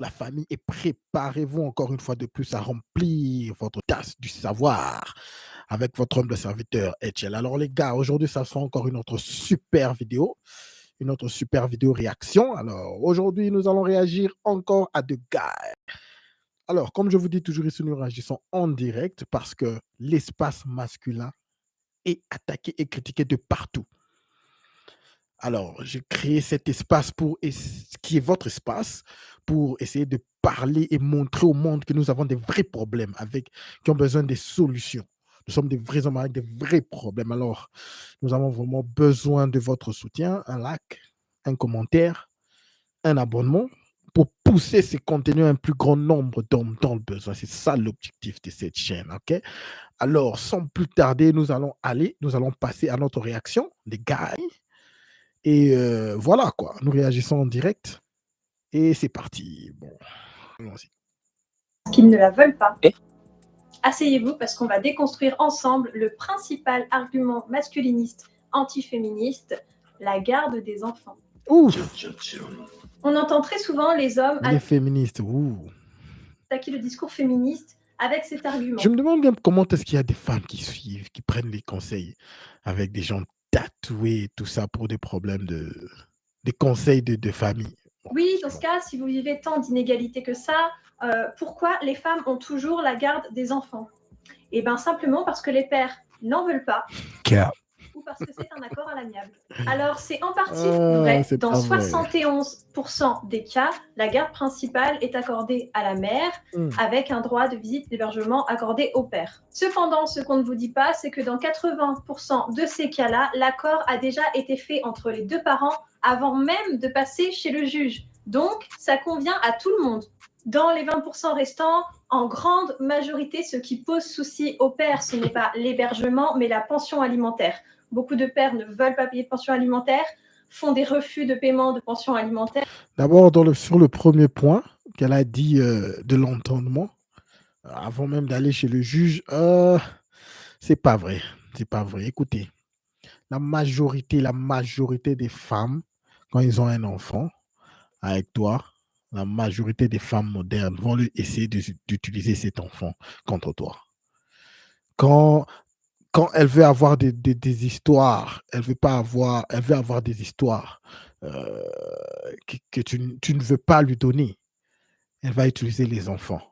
la famille et préparez-vous encore une fois de plus à remplir votre tasse du savoir avec votre homme de serviteur, Etiel. Alors les gars, aujourd'hui, ça sera encore une autre super vidéo réaction. Alors aujourd'hui, nous allons réagir encore à The Guy. Alors, comme je vous dis toujours ici, nous réagissons en direct parce que l'espace masculin est attaqué et critiqué de partout. Alors, j'ai créé cet espace qui est votre espace pour essayer de parler et montrer au monde que nous avons des vrais problèmes qui ont besoin des solutions. Nous sommes des vrais hommes avec des vrais problèmes. Alors, nous avons vraiment besoin de votre soutien, un like, un commentaire, un abonnement pour pousser ces contenus à un plus grand nombre d'hommes dans le besoin. C'est ça l'objectif de cette chaîne, ok? Alors, sans plus tarder, nous allons passer à notre réaction, les gars. Et voilà quoi, nous réagissons en direct et c'est parti. Bon, allons-y. Qu'ils ne la veulent pas. Asseyez-vous parce qu'on va déconstruire ensemble le principal argument masculiniste antiféministe, la garde des enfants. Ouh, On entend très souvent les hommes les féministes, attaquer le discours féministe avec cet argument. Je me demande bien comment est-ce qu'il y a des femmes qui suivent, qui prennent les conseils avec des gens tatoués, tout ça pour des problèmes des conseils de famille. Bon, oui, dans ce cas, si vous vivez tant d'inégalités que ça, pourquoi les femmes ont toujours la garde des enfants? Eh bien, simplement parce que les pères n'en veulent pas. Ou parce que c'est un accord à l'amiable. Alors, c'est en partie vrai. Dans 71% des cas, la garde principale est accordée à la mère avec un droit de visite d'hébergement accordé au père. Cependant, ce qu'on ne vous dit pas, c'est que dans 80% de ces cas-là, l'accord a déjà été fait entre les deux parents avant même de passer chez le juge. Donc, ça convient à tout le monde. Dans les 20% restants, en grande majorité, ce qui pose souci au père, ce n'est pas l'hébergement, mais la pension alimentaire. Beaucoup de pères ne veulent pas payer de pension alimentaire, font des refus de paiement de pension alimentaire. D'abord, sur le premier point qu'elle a dit de l'entendement, avant même d'aller chez le juge, c'est pas vrai. C'est pas vrai. Écoutez, la majorité des femmes, quand ils ont un enfant avec toi, la majorité des femmes modernes vont essayer d'utiliser cet enfant contre toi. Quand elle veut avoir des histoires, elle veut avoir des histoires que tu ne veux pas lui donner, elle va utiliser les enfants.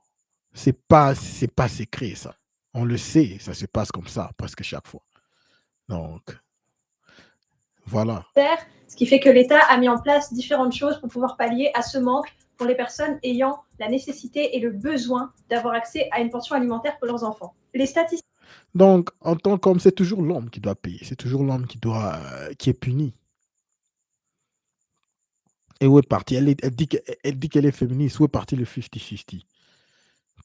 C'est pas secret, ça. On le sait, ça se passe comme ça presque chaque fois. Donc, voilà. Ce qui fait que l'État a mis en place différentes choses pour pouvoir pallier à ce manque pour les personnes ayant la nécessité et le besoin d'avoir accès à une pension alimentaire pour leurs enfants. Les statistiques. Donc, en tant qu'homme, c'est toujours l'homme qui doit payer. C'est toujours l'homme qui est puni. Et où est parti? Elle dit qu'elle est féministe. Où est parti le 50-50?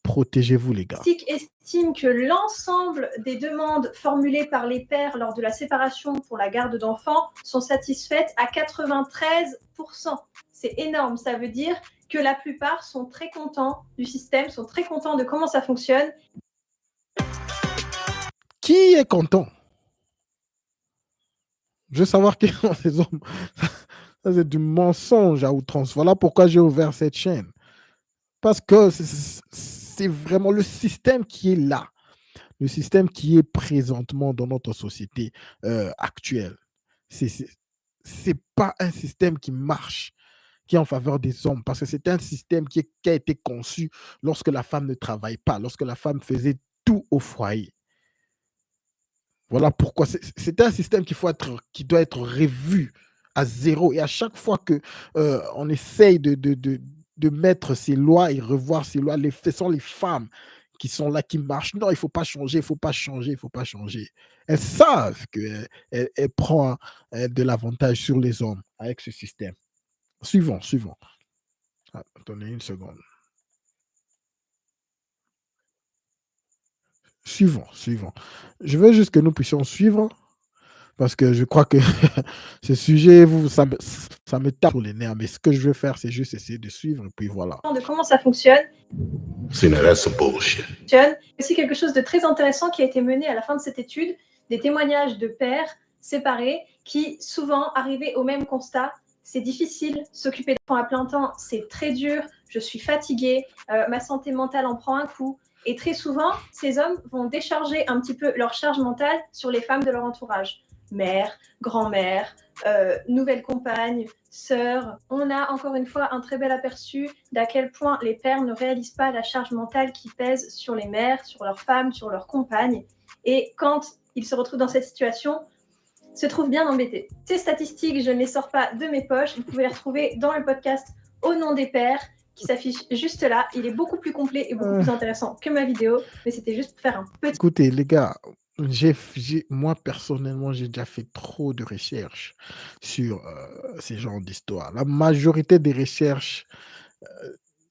Protégez-vous, les gars. Estime que l'ensemble des demandes formulées par les pères lors de la séparation pour la garde d'enfants sont satisfaites à 93%. C'est énorme. Ça veut dire que la plupart sont très contents du système, sont très contents de comment ça fonctionne. Qui est content? Je veux savoir qui sont ces hommes. Ça, c'est du mensonge à outrance. Voilà pourquoi j'ai ouvert cette chaîne. Parce que c'est vraiment le système qui est là. Le système qui est présentement dans notre société actuelle. C'est pas un système qui marche, qui est en faveur des hommes, parce que c'est un système qui a été conçu lorsque la femme ne travaille pas, lorsque la femme faisait tout au foyer. Voilà pourquoi c'est un système qui doit être revu à zéro. Et à chaque fois que on essaye de mettre ces lois et revoir ces lois, ce sont les femmes qui sont là, qui marchent. Non, il ne faut pas changer, il ne faut pas changer, il ne faut pas changer. Elles savent qu'elles prennent de l'avantage sur les hommes avec ce système. Suivons. Ah, attendez une seconde. Suivons. Je veux juste que nous puissions suivre. Parce que je crois que ce sujet, ça me tape sur les nerfs. Mais ce que je veux faire, c'est juste essayer de suivre. Et puis voilà. De comment ça fonctionne. That's bullshit. C'est quelque chose de très intéressant qui a été mené à la fin de cette étude. Des témoignages de pères séparés qui souvent arrivaient au même constat. c'est difficile, s'occuper d'enfants à plein temps, c'est très dur, je suis fatiguée, ma santé mentale en prend un coup. Et très souvent, ces hommes vont décharger un petit peu leur charge mentale sur les femmes de leur entourage. Mère, grand-mère, nouvelle compagne, sœur. On a encore une fois un très bel aperçu d'à quel point les pères ne réalisent pas la charge mentale qui pèse sur les mères, sur leurs femmes, sur leurs compagnes. Et quand ils se retrouvent dans cette situation, se trouvent bien embêtés. Ces statistiques, je ne les sors pas de mes poches. Vous pouvez les retrouver dans le podcast Au nom des pères, qui s'affiche juste là. Il est beaucoup plus complet et beaucoup plus intéressant que ma vidéo, mais c'était juste pour faire un petit... Écoutez, les gars, moi, personnellement, j'ai déjà fait trop de recherches sur ces genres d'histoires. La majorité des recherches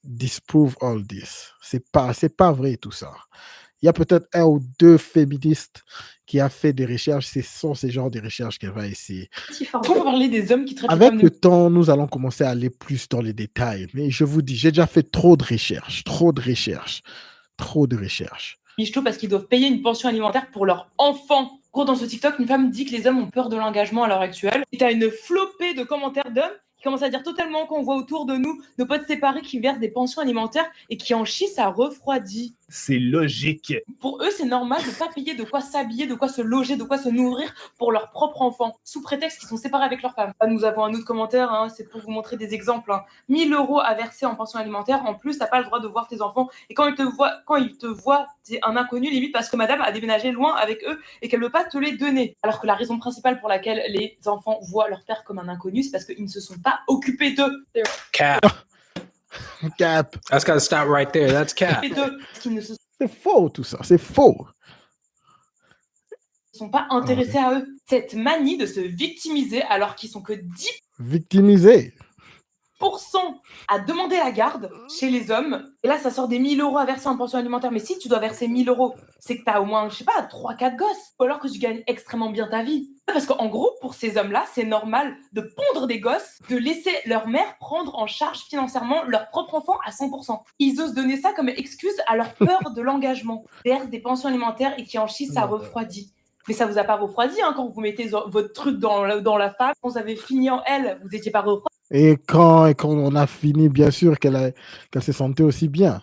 disprove all this. C'est pas vrai tout ça. Il y a peut-être un ou deux féministes qui a fait des recherches. Ce sont ces genres de recherches qu'elle va essayer. On peut parler des hommes qui traitent les Avec femmes le temps, nous allons commencer à aller plus dans les détails. Mais je vous dis, j'ai déjà fait trop de recherches. michto parce qu'ils doivent payer une pension alimentaire pour leurs enfants. Gros, dans ce TikTok, une femme dit que les hommes ont peur de l'engagement à l'heure actuelle. Et t'as une flopée de commentaires d'hommes qui commencent à dire totalement qu'on voit autour de nous nos potes séparés qui versent des pensions alimentaires et qui en chient, ça refroidit. C'est logique. Pour eux, c'est normal de ne pas payer de quoi s'habiller, de quoi se loger, de quoi se nourrir pour leurs propres enfants, sous prétexte qu'ils sont séparés avec leur femme. Là, nous avons un autre commentaire, c'est pour vous montrer des exemples. 1 000 € à verser en pension alimentaire. En plus, tu n'as pas le droit de voir tes enfants. Et quand ils te voient, t'es un inconnu, limite parce que madame a déménagé loin avec eux et qu'elle ne veut pas te les donner. Alors que la raison principale pour laquelle les enfants voient leur père comme un inconnu, c'est parce qu'ils ne se sont pas occupés d'eux. Cap. That's gotta stop right there. That's cap. C'est faux tout ça, c'est faux. Ils ne sont pas intéressés à eux. Cette manie de se victimiser alors qu'ils sont que 10% Victimiser. à demander la garde chez les hommes. Et là, ça sort des 1 000 € à verser en pension alimentaire. Mais si tu dois verser 1 000 €, c'est que tu as au moins, 3-4 gosses. Ou alors que tu gagnes extrêmement bien ta vie. Parce qu'en gros, pour ces hommes-là, c'est normal de pondre des gosses, de laisser leur mère prendre en charge financièrement leur propre enfant à 100%. Ils osent donner ça comme excuse à leur peur de l'engagement. Versent des pensions alimentaires et qui en chient, ça refroidit. Mais ça vous a pas refroidi quand vous mettez votre truc dans la femme, quand vous avez fini en elle, vous n'étiez pas refroidi. Et quand on a fini, bien sûr qu'elle se sentait aussi bien.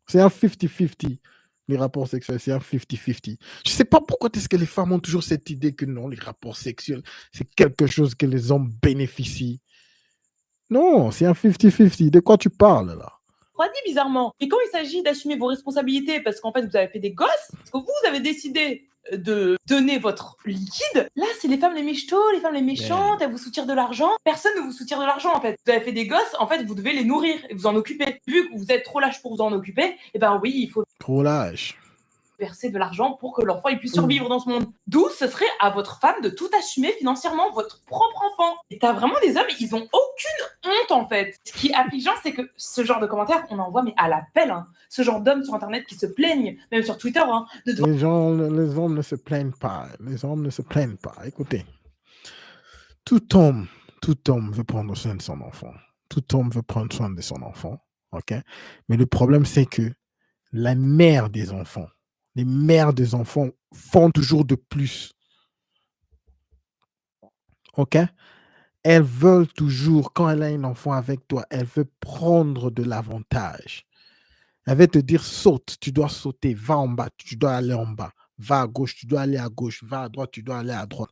C'est un 50-50. Les rapports sexuels, c'est un 50-50. Je ne sais pas pourquoi est-ce que les femmes ont toujours cette idée que non, les rapports sexuels, c'est quelque chose que les hommes bénéficient. Non, c'est un 50-50. De quoi tu parles là? Refroidi bizarrement. Et quand il s'agit d'assumer vos responsabilités, parce qu'en fait vous avez fait des gosses, parce que vous avez décidé de donner votre liquide, là c'est les femmes les michtos, les femmes les méchantes, elles vous soutirent de l'argent. Personne ne vous soutire de l'argent en fait. Vous avez fait des gosses, en fait vous devez les nourrir et vous en occuper. Vu que vous êtes trop lâche pour vous en occuper, et ben oui, il faut trop lâche. Verser de l'argent pour que l'enfant puisse survivre dans ce monde. D'où ce serait à votre femme de tout assumer financièrement votre propre enfant. Et t'as vraiment des hommes, ils ont aucune honte en fait. Ce qui est affligeant, c'est que ce genre de commentaires, on en voit mais à la pelle. Ce genre d'hommes sur internet qui se plaignent, même sur Twitter. Les hommes ne se plaignent pas. Les hommes ne se plaignent pas. Écoutez, tout homme veut prendre soin de son enfant. Tout homme veut prendre soin de son enfant. Ok? Mais le problème, c'est que les mères des enfants font toujours de plus. OK? Elles veulent toujours, quand elle a un enfant avec toi, elle veut prendre de l'avantage. Elle va te dire saute, tu dois sauter, va en bas, tu dois aller en bas, va à gauche, tu dois aller à gauche, va à droite, tu dois aller à droite.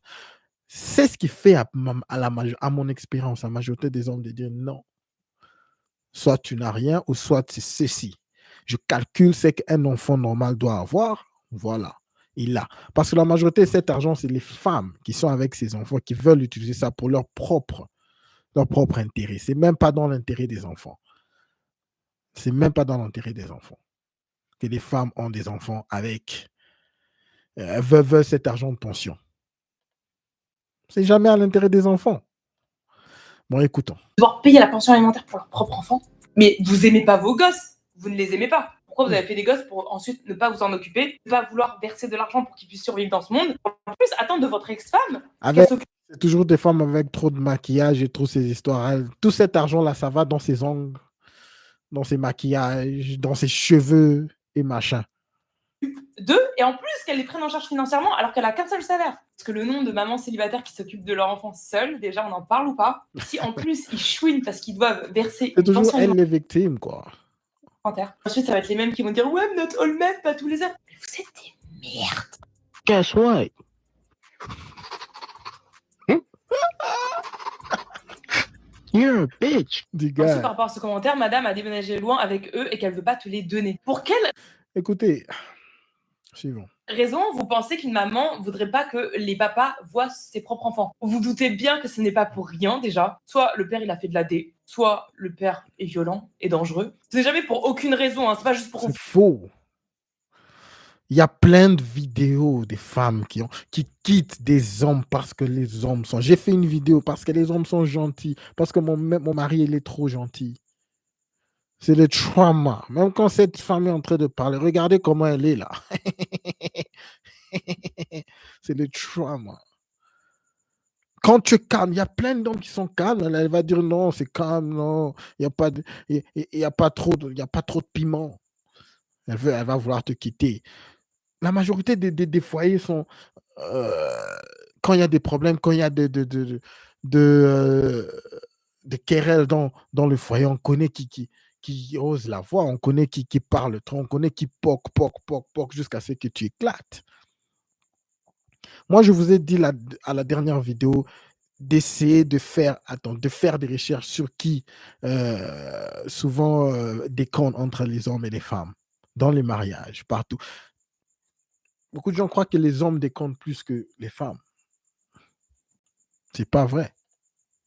C'est ce qui fait à mon expérience, la majorité des hommes de dire non. Soit tu n'as rien ou soit c'est ceci. Je calcule ce qu'un enfant normal doit avoir. Voilà, il a. Parce que la majorité de cet argent, c'est les femmes qui sont avec ces enfants, qui veulent utiliser ça pour leur propre intérêt. Ce n'est même pas dans l'intérêt des enfants. C'est même pas dans l'intérêt des enfants que les femmes ont des enfants avec veulent cet argent de pension. C'est jamais à l'intérêt des enfants. Bon, écoutons. Devoir payer la pension alimentaire pour leur propre enfant. Mais vous aimez pas vos gosses. Vous ne les aimez pas. Pourquoi vous avez fait des gosses pour ensuite ne pas vous en occuper, ne pas vouloir verser de l'argent pour qu'ils puissent survivre dans ce monde. En plus, attendre de votre ex-femme. C'est toujours des femmes avec trop de maquillage et trop ces histoires. Tout cet argent-là, ça va dans ses ongles, dans ses maquillages, dans ses cheveux et machin. deux, et en plus qu'elle les prenne en charge financièrement alors qu'elle a qu'un seul salaire. Parce que le nombre de mamans célibataires qui s'occupent de leur enfant seul, déjà on en parle ou pas. Si en plus ils chouinent parce qu'ils doivent verser C'est une toujours pension elle les victimes, quoi. alimentaire. Ensuite ça va être les mêmes qui vont dire ouais, not all men, pas tous les hommes. Mais vous êtes des merdes. Guess what? You're a bitch. Du Ensuite, gars. par rapport à ce commentaire, madame a déménagé loin avec eux et qu'elle veut pas te les donner. Pour quelle Écoutez, suivons. raison vous pensez qu'une maman voudrait pas que les papas voient ses propres enfants? Vous doutez bien que ce n'est pas pour rien déjà. Soit le père il a fait de la D, soit le père est violent et dangereux. Ce n'est jamais pour aucune raison, hein. C'est pas juste pour... C'est faux. Il y a plein de vidéos des femmes qui quittent des hommes parce que les hommes sont... J'ai fait une vidéo parce que les hommes sont gentils, parce que mon mari, il est trop gentil. C'est le trauma. Même quand cette femme est en train de parler, regardez comment elle est là. C'est le trauma. Quand tu es calme, il y a plein d'hommes qui sont calmes. Elle va dire non, c'est calme, non. Il n'y a pas trop de piment. Elle va vouloir te quitter. La majorité des foyers sont... quand il y a des problèmes, quand il y a des querelles dans le foyer, on connaît qui ose la voix, on connaît qui parle trop, on connaît qui poque jusqu'à ce que tu éclates. Moi, je vous ai dit à la dernière vidéo d'essayer de faire des recherches sur qui souvent décompte entre les hommes et les femmes, dans les mariages, partout. Beaucoup de gens croient que les hommes décomptent plus que les femmes. C'est pas vrai.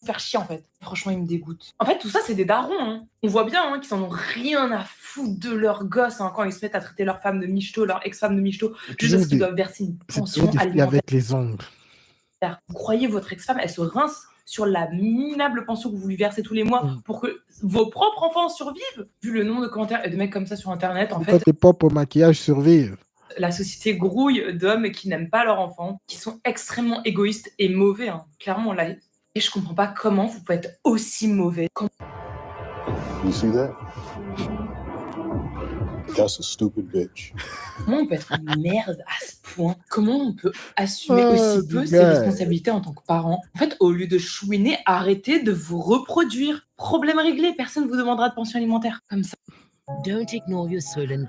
Faire chier en fait. Franchement, ils me dégoûtent. En fait, tout ça, c'est des darons. Hein. On voit bien hein, qu'ils en ont rien à foutre de leurs gosses hein, quand ils se mettent à traiter leur femme de michto, leur ex-femme de michto, juste parce qu'ils doivent verser une pension alimentaire. Avec les ongles. Vous croyez votre ex-femme, elle se rince sur la minable pension que vous lui versez tous les mois pour que vos propres enfants survivent? Vu le nombre de commentaires et de mecs comme ça sur Internet, en fait... Tes propres maquillages survivent. La société grouille d'hommes qui n'aiment pas leurs enfants, qui sont extrêmement égoïstes et mauvais, hein. Clairement, là. Et je comprends pas comment vous pouvez être aussi mauvais. You see that? That's a stupid bitch. Comment on peut être une merde à ce point? Comment on peut assumer aussi peu ses responsabilités en tant que parent? En fait, au lieu de chouiner, arrêtez de vous reproduire. Problème réglé, personne ne vous demandera de pension alimentaire. Comme ça. Don't ignore your soul and...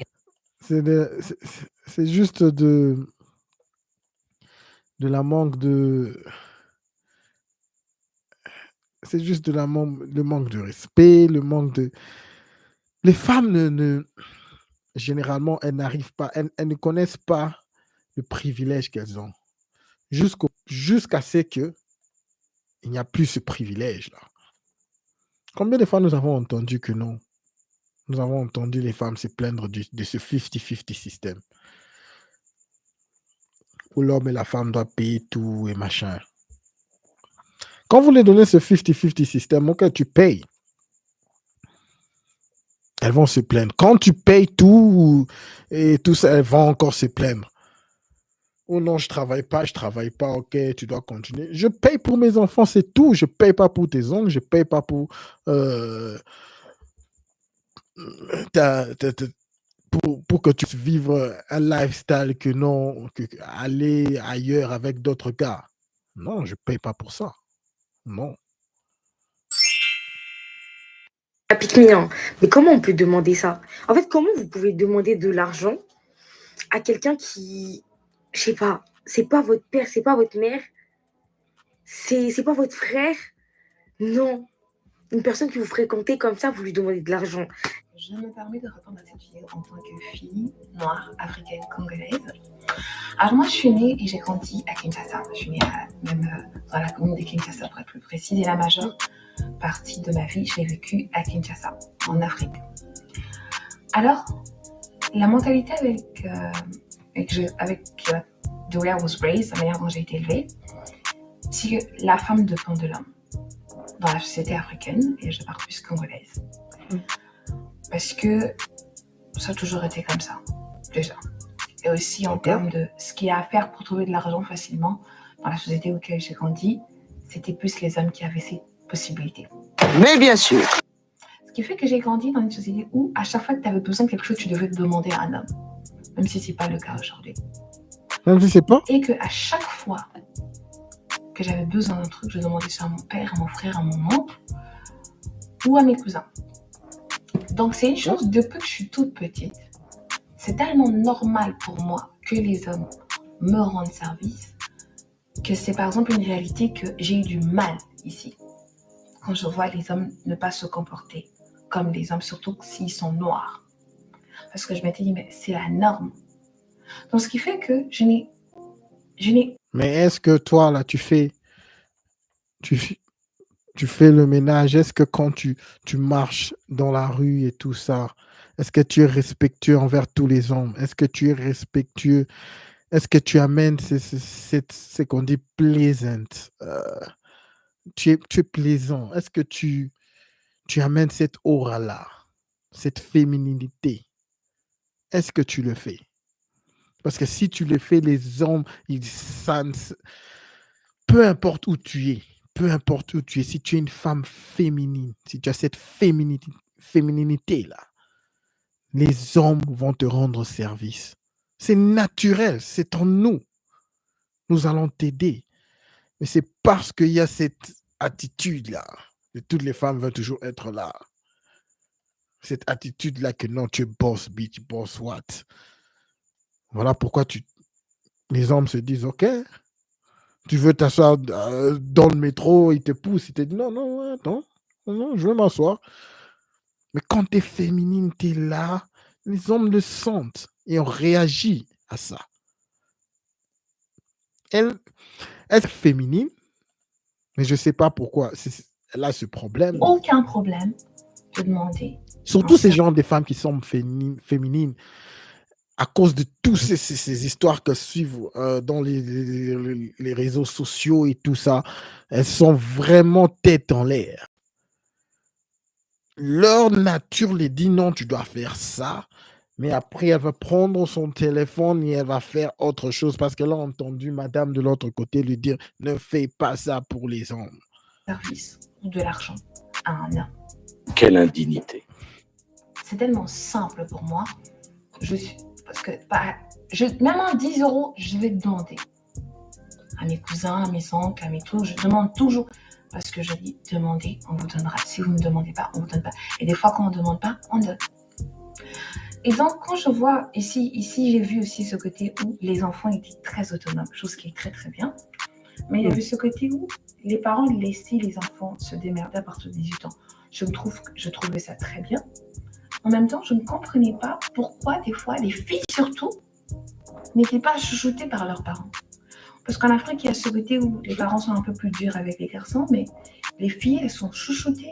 C'est juste de la manque de... C'est juste le manque de respect, le manque de... Les femmes, généralement, elles n'arrivent pas, elles ne connaissent pas le privilège qu'elles ont. Jusqu'à ce qu'il n'y a plus ce privilège-là. Combien de fois nous avons entendu que non? Nous avons entendu les femmes se plaindre de ce 50-50 système. Où l'homme et la femme doivent payer tout et machin. Quand vous les donnez ce 50-50 système, ok, tu payes. Elles vont se plaindre. Quand tu payes tout et tout ça, elles vont encore se plaindre. Oh non, je travaille pas, ok, tu dois continuer. Je paye pour mes enfants, c'est tout. Je paye pas pour tes ongles, je paye pas pour pour que tu vives un lifestyle que aller ailleurs avec d'autres gars. Non, je paye pas pour ça. Non. Mais comment on peut demander ça? En fait, comment vous pouvez demander de l'argent à quelqu'un qui, je sais pas, c'est pas votre père, c'est pas votre mère, c'est pas votre frère? Non. Une personne que vous fréquentez comme ça, vous lui demandez de l'argent. Je me permets de répondre à cette vidéo en tant que fille noire, africaine, congolaise. Alors moi, je suis née et j'ai grandi à Kinshasa. Je suis née dans la commune de Kinshasa, pour être plus précise. Et la majeure partie de ma vie, je l'ai vécue à Kinshasa, en Afrique. Alors, la mentalité avec the way I was raised, la manière dont j'ai été élevée, c'est que la femme dépend de l'homme dans la société africaine, et je parle plus congolaise. Parce que ça a toujours été comme ça, déjà. Et aussi en termes de ce qu'il y a à faire pour trouver de l'argent facilement, dans la société où j'ai grandi, c'était plus les hommes qui avaient ces possibilités. Mais bien sûr. Ce qui fait que j'ai grandi dans une société où, à chaque fois que tu avais besoin de quelque chose, tu devais demander à un homme. même si ce n'est pas le cas aujourd'hui. Même si c'est pas. Et qu'à chaque fois que j'avais besoin d'un truc, je demandais ça à mon père, à mon frère, à mon oncle ou à mes cousins. Donc c'est une chose, depuis que je suis toute petite, c'est tellement normal pour moi que les hommes me rendent service que c'est par exemple une réalité que j'ai eu du mal ici. Quand je vois les hommes ne pas se comporter comme les hommes, surtout s'ils sont noirs. Parce que je m'étais dit, mais c'est la norme. Donc ce qui fait que je n'ai... Mais est-ce que toi, là, tu fais le ménage? Est-ce que quand tu marches dans la rue et tout ça, est-ce que tu es respectueux envers tous les hommes? Est-ce que tu es respectueux? Est-ce que tu amènes ce qu'on dit pleasant? Tu es plaisant. Est-ce que tu amènes cette aura-là, cette féminité? Est-ce que tu le fais? Parce que si tu le fais, les hommes, peu importe où tu es, si tu es une femme féminine, si tu as cette fémininité-là, les hommes vont te rendre service. C'est naturel, c'est en nous. Nous allons t'aider. Mais c'est parce qu'il y a cette attitude-là, que toutes les femmes veulent toujours être là. Cette attitude-là que non, tu es boss, bitch, boss, what? Voilà pourquoi les hommes se disent, OK, tu veux t'asseoir dans le métro, ils te poussent, ils te disent, non, attends, non, je veux m'asseoir. Mais quand tu es féminine, tu es là, les hommes le sentent et on réagit à ça. Elle est féminine, mais je ne sais pas pourquoi elle a ce problème. Aucun problème de demander. Surtout ces genres de femmes qui sont féminines, à cause de toutes ces histoires que suivent dans les réseaux sociaux et tout ça, elles sont vraiment tête en l'air. Leur nature les dit non, tu dois faire ça. Mais après, elle va prendre son téléphone et elle va faire autre chose parce qu'elle a entendu madame de l'autre côté lui dire « Ne fais pas ça pour les hommes. » Service ou de l'argent à un homme. Quelle indignité. C'est tellement simple pour moi. Parce que même en 10 €, je vais demander à mes cousins, à mes oncles, à mes tours. Je demande toujours parce que je dis demandez, on vous donnera. Si vous ne demandez pas, on ne vous donne pas. Et des fois, quand on ne demande pas, on donne. Et donc, quand je vois ici j'ai vu aussi ce côté où les enfants étaient très autonomes, chose qui est très très bien. Mais il y avait ce côté où les parents laissaient les enfants se démerder à partir de 18 ans. Je trouvais ça très bien. En même temps, je ne comprenais pas pourquoi des fois les filles surtout n'étaient pas chouchoutées par leurs parents. Parce qu'en Afrique, il y a ce côté où les parents sont un peu plus durs avec les garçons, mais les filles, elles sont chouchoutées.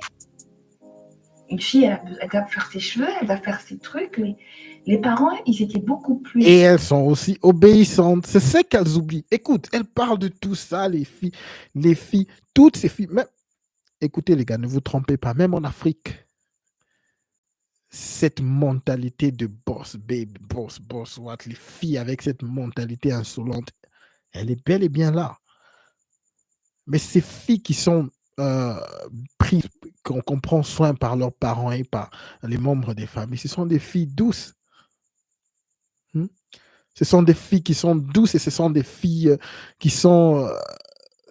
Une fille, elle doit faire ses cheveux, elle va faire ses trucs. Les parents, ils étaient beaucoup plus... Et elles sont aussi obéissantes. C'est ça qu'elles oublient. Écoute, elles parlent de tout ça, les filles, toutes ces filles. Même... Écoutez les gars, ne vous trompez pas, même en Afrique, cette mentalité de boss, babe, boss, what, les filles avec cette mentalité insolente, elle est bel et bien là. Mais ces filles qui sont prises, qu'on prend soin par leurs parents et par les membres des familles, ce sont des filles douces. Ce sont des filles qui sont douces et ce sont des filles qui sont...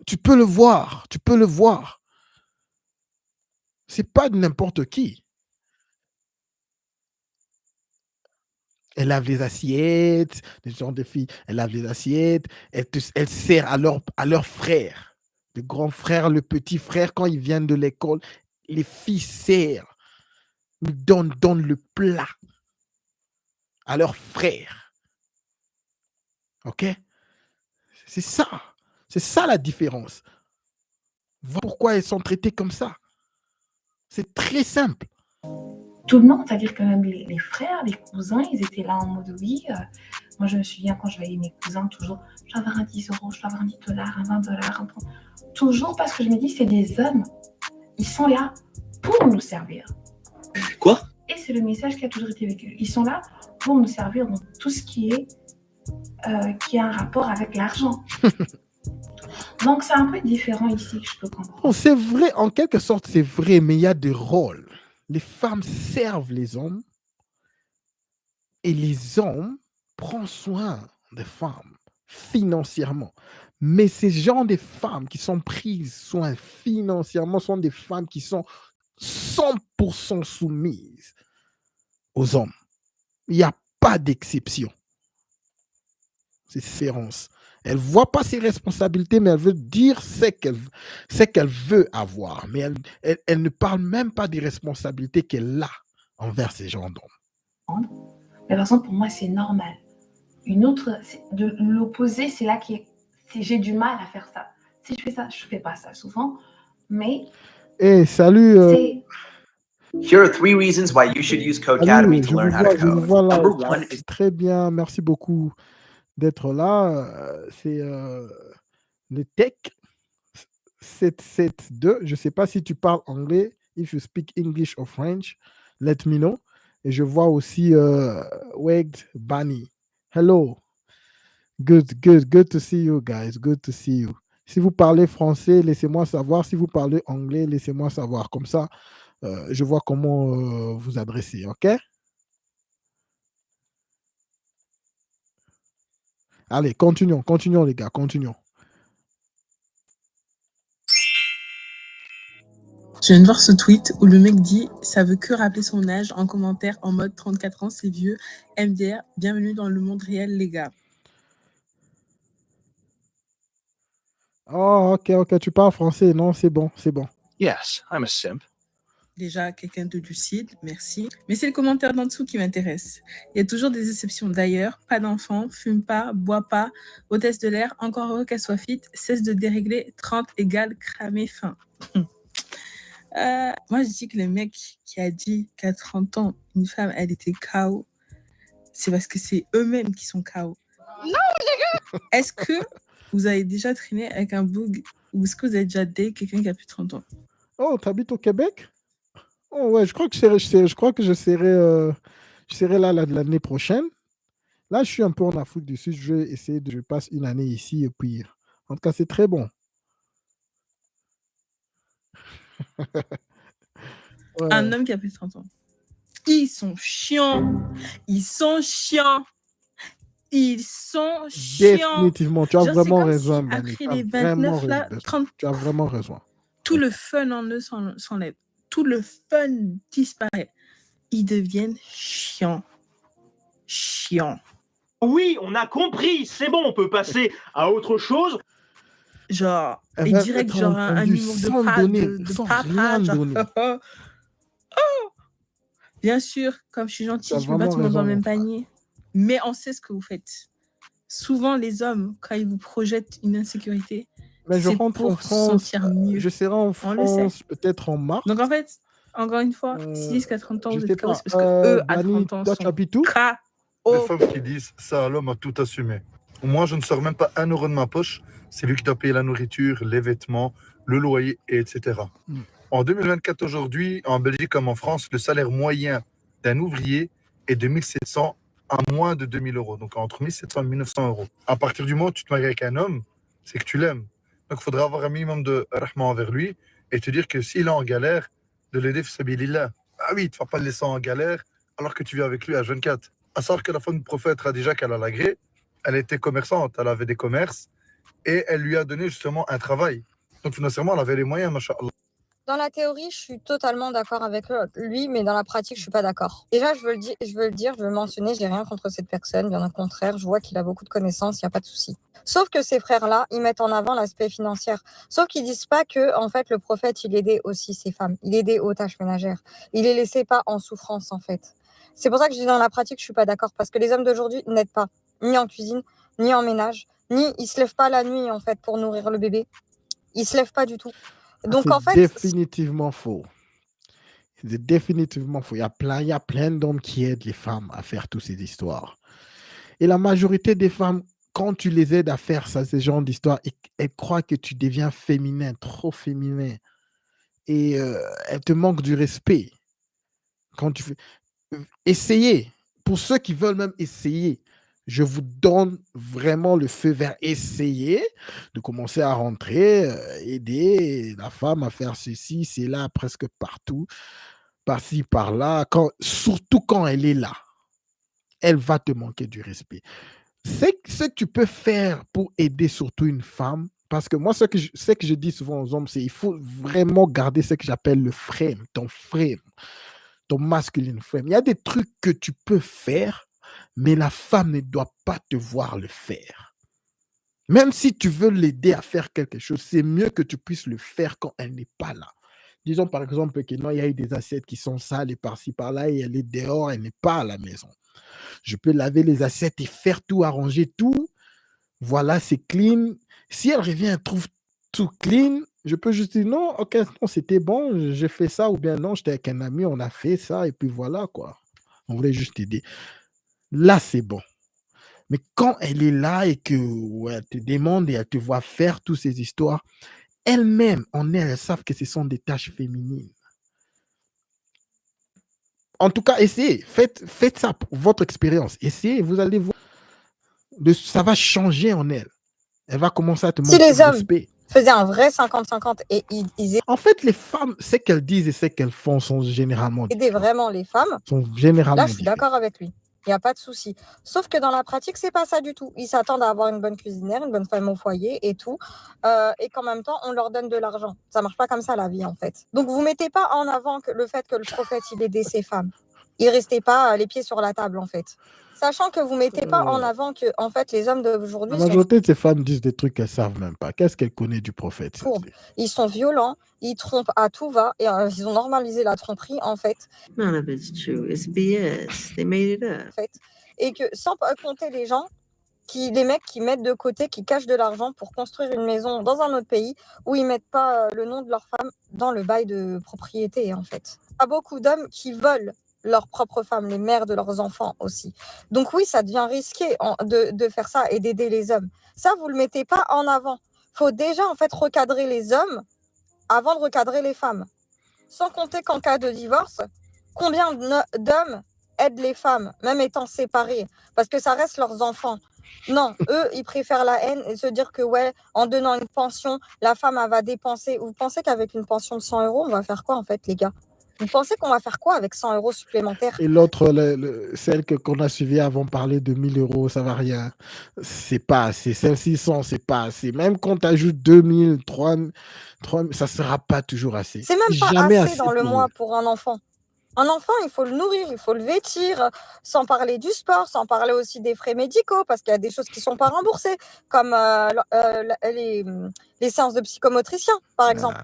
tu peux le voir. C'est pas de n'importe qui. Elles lavent les assiettes, les gens de filles, elles lavent les assiettes, elles servent à leur frère, le grand frère, le petit frère, quand ils viennent de l'école, les filles servent, ils donnent le plat à leur frère. OK? C'est ça la différence. Voilà pourquoi elles sont traitées comme ça. C'est très simple. Tout le monde, c'est-à-dire que même les frères, les cousins, ils étaient là en mode oui. Moi, je me souviens quand je voyais mes cousins, toujours, je dois avoir un 10 €, je dois avoir un 10 $, un 20 $, un 30. Toujours parce que je me dis, c'est des hommes. Ils sont là pour nous servir. Quoi? Et c'est le message qui a toujours été vécu. Ils sont là pour nous servir dans tout ce qui a un rapport avec l'argent. Donc, c'est un peu différent ici que je peux comprendre. Bon, c'est vrai, en quelque sorte, c'est vrai, mais il y a des rôles. Les femmes servent les hommes et les hommes prend soin des femmes financièrement. Mais ces gens de femmes qui sont prises soin financièrement sont des femmes qui sont 100% soumises aux hommes. Il n'y a pas d'exception. C'est Férence. Elle ne voit pas ses responsabilités, mais elle veut dire ce qu'elle veut avoir. Mais elle ne parle même pas des responsabilités qu'elle a envers ces gens d'hommes. Mais par exemple, pour moi, c'est normal. Une autre, de l'opposé, c'est là que j'ai du mal à faire ça. Si je fais ça, je ne fais pas ça souvent, mais... Hey, salut. Here are 3 reasons why you should use Codecademy to learn how to code. Number 1 is... Très bien, merci beaucoup d'être là. C'est le Tech 772. Je ne sais pas si tu parles anglais. If you speak English or French, let me know. Et je vois aussi Wade Bani. Hello. Good to see you guys. Good to see you. Si vous parlez français, laissez-moi savoir. Si vous parlez anglais, laissez-moi savoir. Comme ça, je vois comment vous adresser. OK? Allez, continuons les gars, continuons. Je viens de voir ce tweet où le mec dit « Ça veut que rappeler son âge » en commentaire en mode 34 ans, c'est vieux. MDR, bienvenue dans le monde réel, les gars. Oh, ok, tu parles français. Non, c'est bon. Yes, I'm a simp. Déjà, quelqu'un de lucide, merci. Mais c'est le commentaire d'en dessous qui m'intéresse. Il y a toujours des exceptions. D'ailleurs, pas d'enfant, fume pas, bois pas, hôtesse de l'air, encore heureux qu'elle soit fit, cesse de dérégler, 30 égale cramé fin. Moi, je dis que le mec qui a dit qu'à 30 ans, une femme, elle était KO, c'est parce que c'est eux-mêmes qui sont KO. Non, les gars! Est-ce que vous avez déjà traîné avec un boug ou est-ce que vous avez déjà daté quelqu'un qui a plus de 30 ans? Oh, t'habites au Québec? Oh ouais, je crois que je serai là l'année prochaine. Là, je suis un peu en Afrique du Sud. Je passe une année ici et puis, en tout cas, c'est très bon. Ouais. Un homme qui a plus de 30 ans. Ils sont chiants. Définitivement, tu as Genre, vraiment c'est comme raison, si Mani. après les 29 là, 30, Tu as vraiment raison. tout le fun en eux s'enlève. Tout le fun disparaît. Ils deviennent chiants. Oui, on a compris. C'est bon, on peut passer à autre chose. Genre, Elle et va direct, être genre un entendue humour sans donner, sans papa, rien genre, donner. oh. Bien sûr, comme je suis gentille, Tu as je ne mets pas vraiment tout le monde dans le raison, même mon frère. panier. Mais on sait ce que vous faites. Souvent, les hommes, quand ils vous projettent une insécurité, Mais je c'est rentre en pour se France. sentir mieux. Je serai en On le sait. France peut-être en mars. Donc en fait, encore une fois, s'ils disent qu'à 30 ans, Je vous sais êtes KO, pas. c'est parce que eux, à Dani, 30 ans, toi, tu sont habites où? Les femmes qui disent ça, l'homme a tout assumé. Moi, je ne sors même pas 1 euro de ma poche. C'est lui qui doit payer la nourriture, les vêtements, le loyer, etc. En 2024, aujourd'hui, en Belgique comme en France, le salaire moyen d'un ouvrier est de 1700 à moins de 2000 euros. Donc entre 1700 et 1900 euros. À partir du moment où tu te maries avec un homme, c'est que tu l'aimes. Donc il faudra avoir un minimum de rahma envers lui et te dire que s'il est en galère, de l'aider fissabilillah. Ah oui, tu ne vas pas le laisser en galère alors que tu vis avec lui à 24. À savoir que la femme du prophète Khadija qu'elle a lagré, elle était commerçante, elle avait des commerces et elle lui a donné justement un travail. Donc financièrement, elle avait les moyens, masha'Allah. Dans la théorie, je suis totalement d'accord avec lui, mais dans la pratique, je suis pas d'accord. Déjà, je veux le mentionner, je n'ai rien contre cette personne, bien au contraire, je vois qu'il a beaucoup de connaissances, il n'y a pas de souci. Sauf que ces frères-là, ils mettent en avant l'aspect financier. Sauf qu'ils disent pas que, en fait, le prophète, il aidait aussi ces femmes, il aidait aux tâches ménagères. Il les laissait pas en souffrance, en fait. C'est pour ça que je dis dans la pratique, je suis pas d'accord, parce que les hommes d'aujourd'hui n'aident pas, ni en cuisine, ni en ménage, ni ils se lèvent pas la nuit, en fait, pour nourrir le bébé. Ils se lèvent pas du tout. Donc, C'est en fait, définitivement faux. C'est définitivement faux. Il y a plein d'hommes qui aident les femmes à faire toutes ces histoires. Et la majorité des femmes, quand tu les aides à faire ça, ces genres d'histoires, elles croient que tu deviens féminin, trop féminin. Et elles te manquent du respect. Quand tu fais... Essayez. Pour ceux qui veulent même essayer, je vous donne vraiment le feu vert. Essayez de commencer à rentrer, aider la femme à faire ceci, c'est là, presque partout, par-ci, par-là, surtout quand elle est là. elle va te manquer du respect. C'est ce que tu peux faire pour aider surtout une femme, parce que moi, ce que je dis souvent aux hommes, c'est il faut vraiment garder ce que j'appelle le frame, ton masculine frame. Il y a des trucs que tu peux faire, mais la femme ne doit pas te voir le faire. Même si tu veux l'aider à faire quelque chose, c'est mieux que tu puisses le faire quand elle n'est pas là. Disons par exemple que non, il y a eu des assiettes qui sont sales et par-ci par-là et elle est dehors, elle n'est pas à la maison. Je peux laver les assiettes et faire tout, arranger tout. Voilà, c'est clean. Si elle revient, elle trouve tout clean, je peux juste dire non, ok, non, c'était bon, j'ai fait ça, ou bien non, j'étais avec un ami, on a fait ça, et puis voilà, quoi. On voulait juste t'aider. Là, c'est bon. Mais quand elle est là et que elle te demande et elle te voit faire toutes ces histoires, elles-mêmes, elles savent que ce sont des tâches féminines. En tout cas, essayez. Faites ça pour votre expérience. Essayez, vous allez voir. Ça va changer en elle. Elle va commencer à te montrer Si les du hommes respect. faisaient un vrai 50-50 et ils En fait, les femmes, ce qu'elles disent et ce qu'elles font sont généralement aidaient vraiment les femmes, généralement là, je suis d'accord avec lui. Il n'y a pas de souci. Sauf que dans la pratique, c'est pas ça du tout. Ils s'attendent à avoir une bonne cuisinière, une bonne femme au foyer et tout. Et qu'en même temps, on leur donne de l'argent. Ça marche pas comme ça, la vie, en fait. Donc, vous mettez pas en avant le fait que le prophète, il aidait ses femmes. Il restait pas les pieds sur la table, en fait. Sachant que vous mettez pas en avant que, en fait, les hommes d'aujourd'hui La majorité de ces femmes disent des trucs qu'elles savent même pas. Qu'est-ce qu'elles connaissent du prophète? Ils sont violents, ils trompent à tout va, et ils ont normalisé la tromperie, en fait. None of it's true. It's BS. They made it up. En fait. Et que sans compter les gens, les mecs qui mettent de côté, qui cachent de l'argent pour construire une maison dans un autre pays, où ils mettent pas le nom de leur femme dans le bail de propriété, en fait. Il y a beaucoup d'hommes qui veulent leurs propres femmes, les mères de leurs enfants aussi. Donc oui, ça devient risqué de faire ça et d'aider les hommes. Ça, vous le mettez pas en avant. Faut déjà en fait recadrer les hommes avant de recadrer les femmes. Sans compter qu'en cas de divorce, combien d'hommes aident les femmes, même étant séparés, parce que ça reste leurs enfants. Non, eux, ils préfèrent la haine et se dire que ouais, en donnant une pension, la femme elle va dépenser. Vous pensez qu'avec une pension de 100 €, on va faire quoi en fait, les gars? Vous pensez qu'on va faire quoi avec 100 € supplémentaires? Et l'autre, celle qu'on a suivie avant parler de 1000 €, ça va rien. C'est pas assez. Celle-ci, c'est pas assez. Même quand tu ajoutes 2000, 3000, ça ne sera pas toujours assez. C'est même pas jamais assez dans le pour mois eux. pour un enfant. Un enfant, il faut le nourrir, il faut le vêtir, sans parler du sport, sans parler aussi des frais médicaux, parce qu'il y a des choses qui ne sont pas remboursées, comme les séances de psychomotricien, par exemple.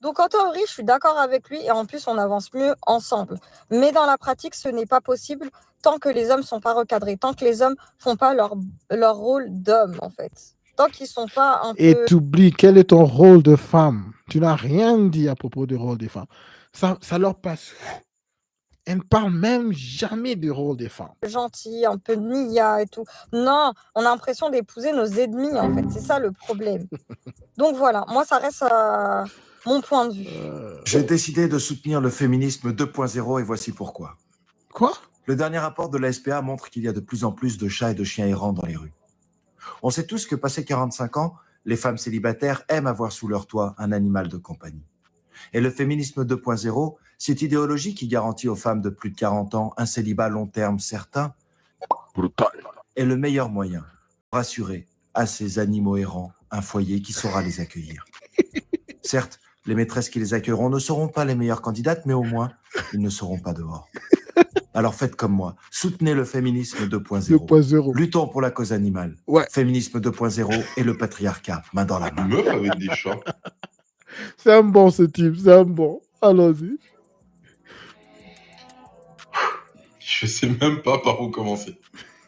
Donc en théorie, je suis d'accord avec lui et en plus, on avance mieux ensemble. Mais dans la pratique, ce n'est pas possible tant que les hommes ne sont pas recadrés, tant que les hommes ne font pas leur rôle d'homme, en fait. Tant qu'ils ne sont pas un Et peu... tu oublies quel est ton rôle de femme. Tu n'as rien dit à propos du rôle des femmes. Ça leur passe. Elles ne parlent même jamais du rôle des femmes. Gentil, un peu nia et tout. Non, on a l'impression d'épouser nos ennemis, en fait. C'est ça le problème. Donc voilà, moi, ça reste mon point de vue. J'ai décidé de soutenir le féminisme 2.0 et voici pourquoi. Quoi? Le dernier rapport de la SPA montre qu'il y a de plus en plus de chats et de chiens errants dans les rues. On sait tous que passé 45 ans, les femmes célibataires aiment avoir sous leur toit un animal de compagnie. Et le féminisme 2.0, cette idéologie qui garantit aux femmes de plus de 40 ans un célibat long terme certain, est le meilleur moyen pour assurer à ces animaux errants un foyer qui saura les accueillir. Certes, les maîtresses qui les accueilleront ne seront pas les meilleures candidates, mais au moins, ils ne seront pas dehors. Alors faites comme moi, soutenez le féminisme 2.0. Luttons pour la cause animale. Ouais. Féminisme 2.0 et le patriarcat, main dans la main. Meuf avec des chats. C'est un bon ce type, c'est un bon. Allons-y. Je sais même pas par où commencer.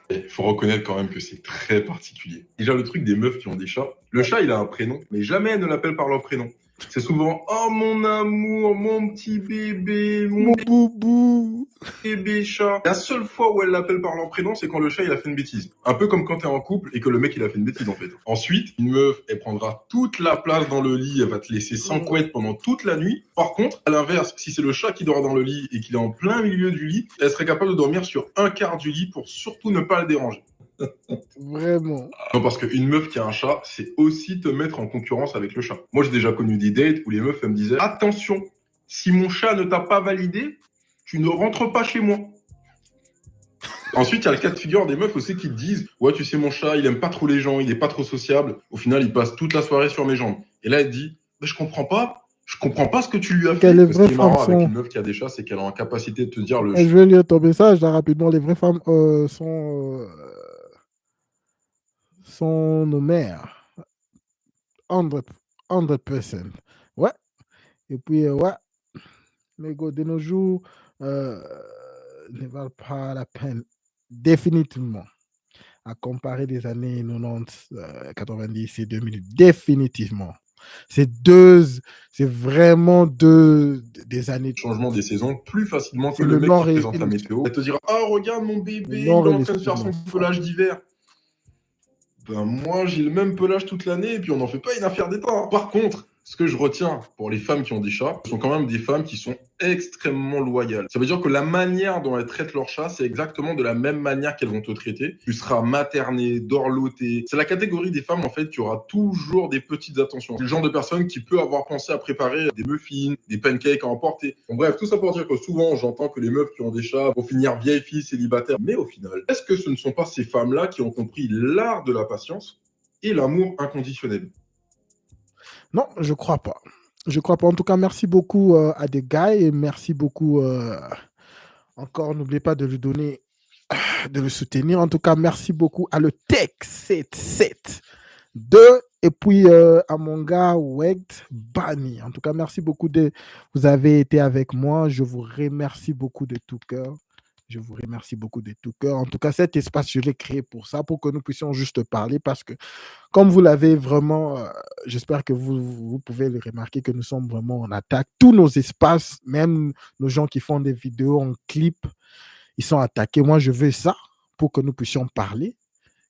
Il faut reconnaître quand même que c'est très particulier. Déjà, le truc des meufs qui ont des chats, le chat, il a un prénom, mais jamais elle ne l'appelle par leur prénom. C'est souvent « Oh, mon amour, mon petit bébé, mon boubou, bébé chat ». La seule fois où elle l'appelle par leur prénom, c'est quand le chat, il a fait une bêtise. Un peu comme quand t'es en couple et que le mec, il a fait une bêtise, en fait. Ensuite, une meuf, elle prendra toute la place dans le lit, elle va te laisser sans couette pendant toute la nuit. Par contre, à l'inverse, si c'est le chat qui dort dans le lit et qu'il est en plein milieu du lit, elle serait capable de dormir sur un quart du lit pour surtout ne pas le déranger. Vraiment. Non, parce qu'une meuf qui a un chat, c'est aussi te mettre en concurrence avec le chat. Moi, j'ai déjà connu des dates où les meufs, elles me disaient « Attention, si mon chat ne t'a pas validé, tu ne rentres pas chez moi. » Ensuite, il y a le cas de figure des meufs aussi qui te disent « Ouais, tu sais, mon chat, il aime pas trop les gens, il est pas trop sociable. Au final, il passe toute la soirée sur mes jambes. » Et là, elle te dit « Je comprends pas ce que tu lui as fait. » Les Ce qui vraies est marrant femmes avec sont... une meuf qui a des chats, c'est qu'elle a la capacité de te dire le... Je vais lire ton message là rapidement. Les vraies femmes sont nos mères. 100%. Ouais. Et puis, ouais. Mais go, de nos jours, ne valent pas la peine. Définitivement. À comparer des années 90, 90 et 2000. Définitivement. C'est vraiment des années de changement des saisons plus facilement que c'est le le mec nord qui et présente la météo. Elle te dira « Ah, regarde mon bébé, il est nord et en le train de faire son sud. pelage d'hiver. » Ben moi, j'ai le même pelage toute l'année et puis on n'en fait pas une affaire d'État. Par contre, ce que je retiens pour les femmes qui ont des chats, ce sont quand même des femmes qui sont extrêmement loyales. Ça veut dire que la manière dont elles traitent leur chat, c'est exactement de la même manière qu'elles vont te traiter. Tu seras materné, dorloté. C'est la catégorie des femmes, en fait, qui aura toujours des petites attentions. C'est le genre de personne qui peut avoir pensé à préparer des muffins, des pancakes à emporter. Donc, bref, tout ça pour dire que souvent, j'entends que les meufs qui ont des chats vont finir vieilles filles célibataires. Mais au final, est-ce que ce ne sont pas ces femmes-là qui ont compris l'art de la patience et l'amour inconditionnel? Non, je crois pas. Je crois pas. En tout cas, merci beaucoup à des gars et merci beaucoup encore. N'oubliez pas de lui donner, de le soutenir. En tout cas, merci beaucoup à le Tech 772 et puis à mon gars Wegt Bani. En tout cas, merci beaucoup vous avez été avec moi. Je vous remercie beaucoup de tout cœur. Je vous remercie beaucoup de tout cœur. En tout cas, cet espace, je l'ai créé pour ça, pour que nous puissions juste parler, parce que, comme vous l'avez vraiment, j'espère que vous pouvez le remarquer, que nous sommes vraiment en attaque. Tous nos espaces, même nos gens qui font des vidéos en clip, ils sont attaqués. Moi, je veux ça pour que nous puissions parler,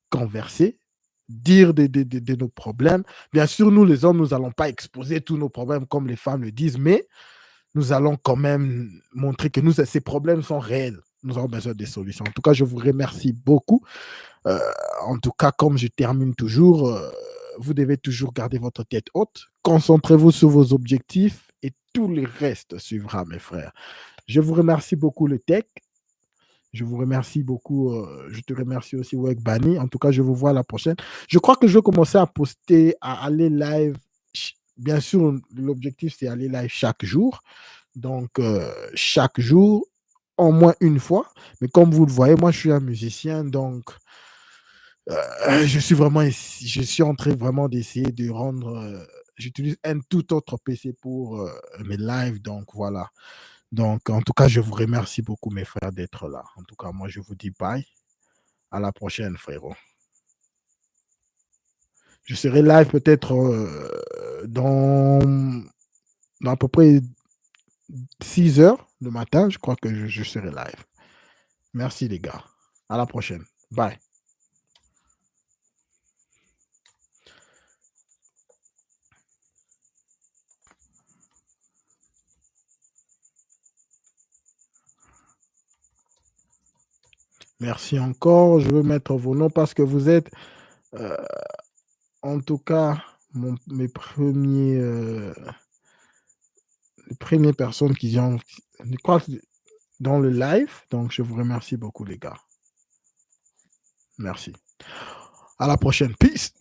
converser, dire de nos problèmes. Bien sûr, nous, les hommes, nous n'allons pas exposer tous nos problèmes comme les femmes le disent, mais nous allons quand même montrer que ces problèmes sont réels. Nous avons besoin des solutions. En tout cas, je vous remercie beaucoup. En tout cas, comme je termine toujours, vous devez toujours garder votre tête haute. Concentrez-vous sur vos objectifs et tout le reste suivra, mes frères. Je vous remercie beaucoup, le Tech. Je vous remercie beaucoup. Je te remercie aussi, Weg Bani. En tout cas, je vous vois la prochaine. Je crois que je vais commencer à poster, à aller live. Bien sûr, l'objectif, c'est aller live chaque jour. Donc, chaque jour, au moins une fois. Mais comme vous le voyez, moi, je suis un musicien. Donc, je suis en train vraiment d'essayer de rendre... j'utilise un tout autre PC pour mes lives. Donc, voilà. Donc, en tout cas, je vous remercie beaucoup, mes frères, d'être là. En tout cas, moi, je vous dis bye. À la prochaine, frérot. Je serai live peut-être dans à peu près 6 heures le matin. Je crois que je serai live. Merci, les gars. À la prochaine. Bye. Merci encore. Je veux mettre vos noms parce que vous êtes, en tout cas, les premières personnes qui ont, je crois, dans le live. Donc, je vous remercie beaucoup, les gars. Merci. À la prochaine. Peace.